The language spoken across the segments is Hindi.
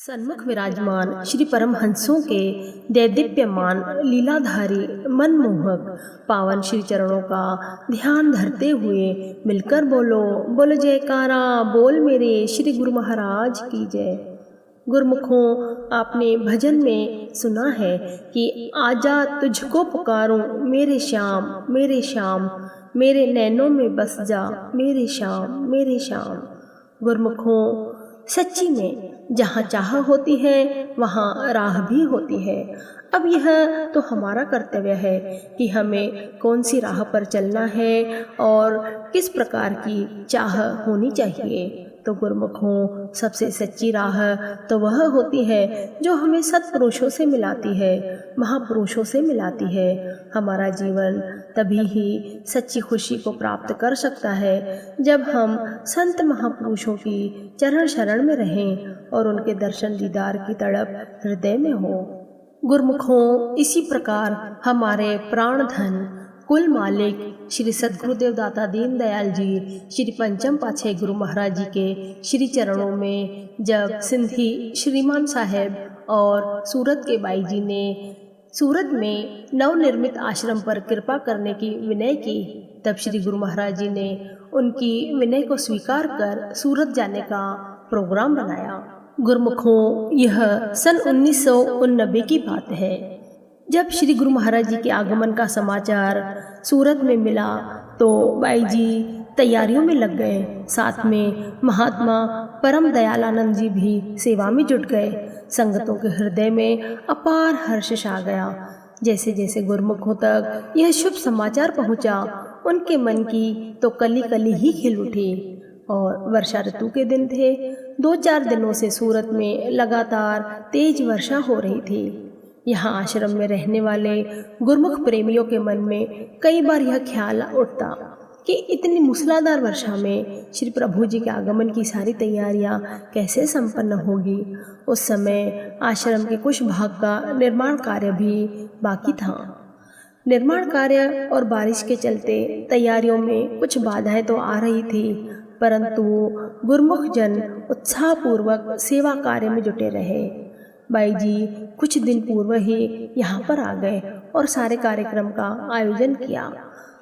सन्मुख विराजमान श्री परमहंसों के दैदीप्यमान लीलाधारी मनमोहक पावन श्री चरणों का ध्यान धरते हुए मिलकर बोलो बोल जयकारा बोल मेरे श्री गुरु महाराज की जय। गुरुमुखों, आपने भजन में सुना है कि आजा तुझको पुकारूं मेरे श्याम मेरे श्याम, मेरे नैनों में बस जा मेरे श्याम मेरे श्याम। गुरुमुखों, सच्ची में जहाँ चाह होती है वहाँ राह भी होती है। अब यह तो हमारा कर्तव्य है कि हमें कौन सी राह पर चलना है और किस प्रकार की चाह होनी चाहिए। तो गुरुमुखों, सबसे सच्ची राह तो वह होती है जो हमें सत्पुरुषों से मिलाती है, महापुरुषों से मिलाती है। हमारा जीवन तभी ही सच्ची खुशी को प्राप्त कर सकता है जब हम संत महापुरुषों की चरण शरण में रहें और उनके दर्शन दीदार की तड़प हृदय में हो। गुरुमुखों, इसी प्रकार हमारे प्राण धन कुल मालिक श्री सद्गुरुदेव दाता दीन दयाल जी श्री पंचम पातशाही गुरु महाराज जी के श्री चरणों में जब सिंधी श्रीमान साहेब और सूरत के बाई जी ने सूरत में नवनिर्मित आश्रम पर कृपा करने की विनय की, तब श्री गुरु महाराज जी ने उनकी विनय को स्वीकार कर सूरत जाने का प्रोग्राम बनाया। गुरुमुखों, यह सन 1989 की बात है। जब श्री गुरु महाराज जी के आगमन का समाचार सूरत में मिला तो बाई जी तैयारियों में लग गए। साथ में महात्मा परम दयालानंद जी भी सेवा में जुट गए। संगतों के हृदय में अपार हर्ष छा गया। जैसे जैसे गुरुमुखों तक यह शुभ समाचार पहुंचा, उनके मन की तो कली कली ही खिल उठी। और वर्षा ऋतु के दिन थे। 2-4 दिनों से सूरत में लगातार तेज वर्षा हो रही थी। यहाँ आश्रम में रहने वाले गुरुमुख प्रेमियों के मन में कई बार यह ख्याल उठता कि इतनी मूसलाधार वर्षा में श्री प्रभु जी के आगमन की सारी तैयारियां कैसे संपन्न होगी। उस समय आश्रम के कुछ भाग का निर्माण कार्य भी बाकी था। निर्माण कार्य और बारिश के चलते तैयारियों में कुछ बाधाएं तो आ रही थी, परंतु गुरुमुख जन उत्साहपूर्वक सेवा कार्य में जुटे रहे। बाई जी कुछ दिन पूर्व ही यहाँ पर आ गए और सारे कार्यक्रम का आयोजन किया।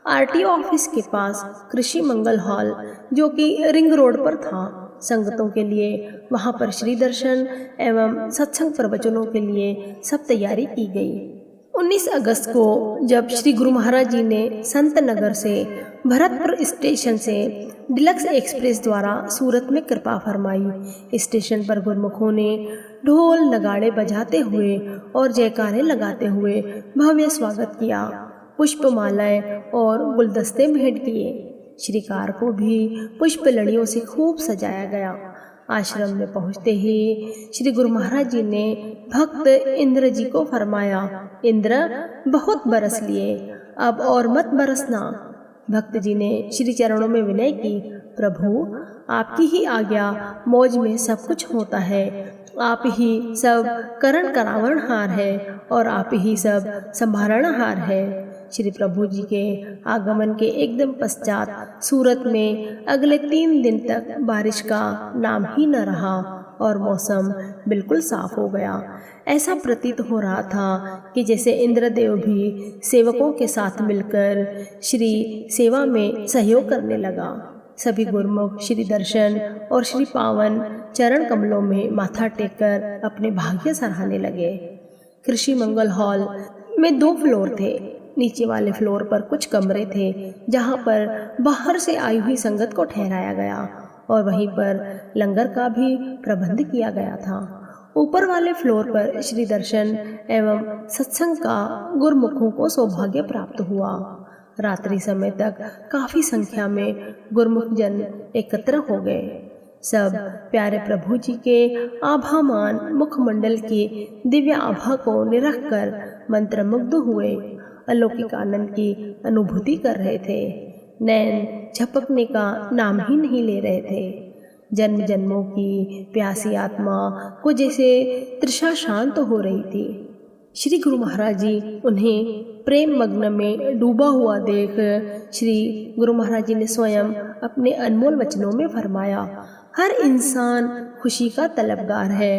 आरटीओ ऑफिस के पास कृषि मंगल हॉल, जो कि रिंग रोड पर था, संगतों के लिए वहाँ पर श्री दर्शन एवं सत्संग प्रवचनों के लिए सब तैयारी की गई। 19 अगस्त को जब श्री गुरु महाराज जी ने संत नगर से भरतपुर स्टेशन से डिलक्स एक्सप्रेस द्वारा सूरत में कृपा फरमाई, स्टेशन पर गुरुमुखों ने ढोल नगाड़े बजाते हुए और जयकारे लगाते हुए भव्य स्वागत किया। पुष्पमालाएं और गुलदस्ते भेंट किए। श्री कार को भी पुष्प लड़ियों से खूब सजाया गया। आश्रम में पहुंचते ही श्री गुरु महाराज जी ने भक्त इंद्र जी को फरमाया, इंद्र बहुत बरस लिए, अब और मत बरसना। भक्त जी ने श्री चरणों में विनय की, प्रभु आपकी ही आज्ञा मौज में सब कुछ होता है। आप ही सब करण करावनहार है और आप ही सब संभालनहार है। श्री प्रभु जी के आगमन के एकदम पश्चात सूरत में अगले 3 दिन तक बारिश का नाम ही न रहा और मौसम बिल्कुल साफ हो गया। ऐसा प्रतीत हो रहा था कि जैसे इंद्रदेव भी सेवकों के साथ मिलकर श्री सेवा में सहयोग करने लगा। सभी गुरुमुख श्री दर्शन और श्री पावन चरण कमलों में माथा टेककर अपने भाग्य सराहने लगे। कृषि मंगल हॉल में 2 फ्लोर थे। नीचे वाले फ्लोर पर कुछ कमरे थे जहां पर बाहर से आई हुई संगत को ठहराया गया और वहीं पर लंगर का भी प्रबंध किया गया था। ऊपर वाले फ्लोर पर श्री दर्शन एवं सत्संग का गुरुमुखों को सौभाग्य प्राप्त हुआ। रात्रि समय तक काफी संख्या में गुरुमुख जन एकत्र हो गए। सब प्यारे प्रभु जी के आभामान मुखमंडल की दिव्य आभा को निरख कर मंत्रमुग्ध हुए, अलौकिक आनंद की अनुभूति कर रहे थे। नैन झपकने का नाम ही नहीं ले रहे थे। जन्म जन्मों की प्यासी आत्मा को जैसे तृषा शांत हो रही थी। श्री गुरु महाराज जी उन्हें प्रेम मग्न में डूबा हुआ देख श्री गुरु महाराज जी ने स्वयं अपने अनमोल वचनों में फरमाया, हर इंसान खुशी का तलबगार है।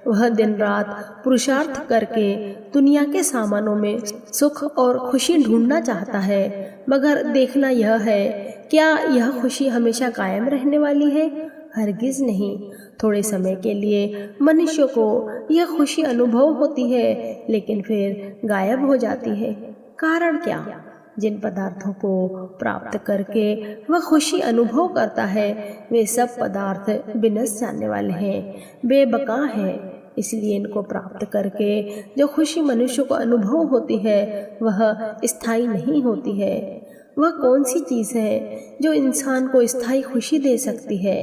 वह दिन रात पुरुषार्थ करके दुनिया के सामानों में सुख और खुशी ढूंढना चाहता है, मगर देखना यह है, क्या यह खुशी हमेशा कायम रहने वाली है? हरगिज नहीं। थोड़े समय के लिए मनुष्य को यह खुशी अनुभव होती है, लेकिन फिर गायब हो जाती है। कारण क्या? जिन पदार्थों को प्राप्त करके वह खुशी अनुभव करता है, वे सब पदार्थ विनष्ट जाने वाले हैं, बेबका हैं। इसलिए इनको प्राप्त करके जो खुशी मनुष्य को अनुभव होती है, वह स्थायी नहीं होती है। वह कौन सी चीज़ है जो इंसान को स्थायी खुशी दे सकती है,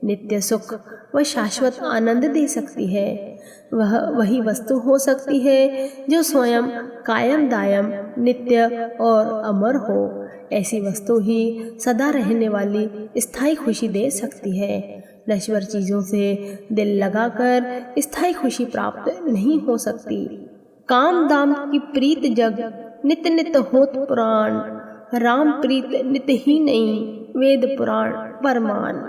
नित्य सुख व शाश्वत आनंद दे सकती है? वह वही वस्तु हो सकती है जो स्वयं कायम दायम, नित्य और अमर हो। ऐसी वस्तु ही सदा रहने वाली स्थायी खुशी दे सकती है। नश्वर चीज़ों से दिल लगाकर स्थायी खुशी प्राप्त नहीं हो सकती। काम दाम की प्रीत जग नित्य नित्य होत पुराण, राम प्रीत नित्य ही नहीं, वेद पुराण परमान।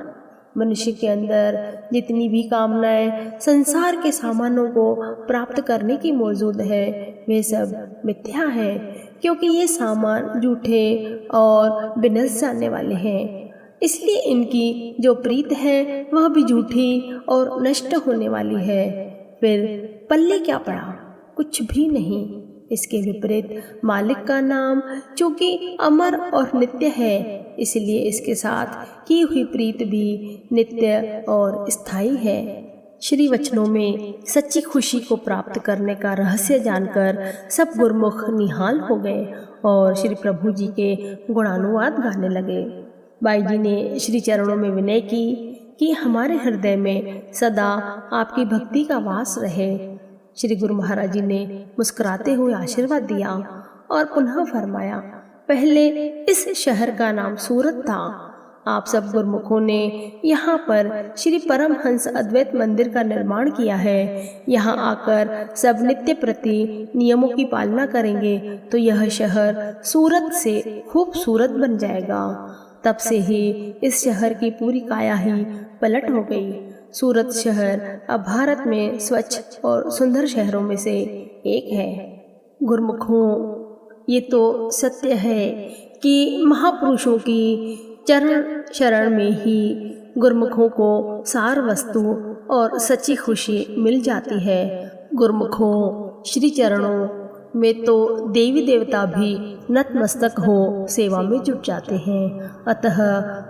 मनुष्य के अंदर जितनी भी कामनाएं संसार के सामानों को प्राप्त करने की मौजूद है, वे सब मिथ्या है, क्योंकि ये सामान झूठे और विनष्ट जाने वाले हैं। इसलिए इनकी जो प्रीत है वह भी झूठी और नष्ट होने वाली है। फिर पल्ले क्या पड़ा? कुछ भी नहीं। इसके विपरीत मालिक का नाम चूंकि अमर और नित्य है, इसलिए इसके साथ की हुई प्रीत भी नित्य और स्थायी है। श्री वचनों में सच्ची खुशी को प्राप्त करने का रहस्य जानकर सब गुरमुख निहाल हो गए और श्री प्रभु जी के गुणानुवाद गाने लगे। बाई जी ने श्री चरणों में विनय की कि हमारे हृदय में सदा आपकी भक्ति का वास रहे। श्री गुरु महाराज जी ने मुस्कुराते हुए आशीर्वाद दिया और पुनः फरमाया, पहले इस शहर का नाम सूरत था। आप सब गुरुमुखों ने यहाँ पर श्री परमहंस अद्वैत मंदिर का निर्माण किया है। यहाँ आकर सब नित्य प्रति नियमों की पालना करेंगे तो यह शहर सूरत से खूबसूरत बन जाएगा। तब से ही इस शहर की पूरी काया ही पलट हो गई। सूरत शहर अब भारत में स्वच्छ और सुंदर शहरों में से एक है। गुरुमुखों, ये तो सत्य है कि महापुरुषों की चरण शरण में ही गुरुमुखों को सार वस्तु और सच्ची खुशी मिल जाती है। गुरुमुखों, श्री चरणों में तो देवी देवता भी नतमस्तक हो सेवा में जुट जाते हैं। अतः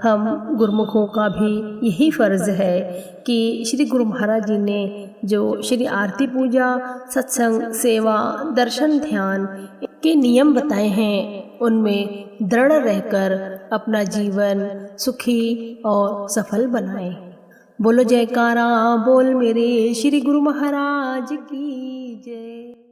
हम गुरुमुखों का भी यही फर्ज है कि श्री गुरु महाराज जी ने जो श्री आरती पूजा, सत्संग, सेवा, दर्शन, ध्यान के नियम बताए हैं, उनमें दृढ़ रहकर अपना जीवन सुखी और सफल बनाएं। बोलो जयकारा बोल मेरे श्री गुरु महाराज की जय।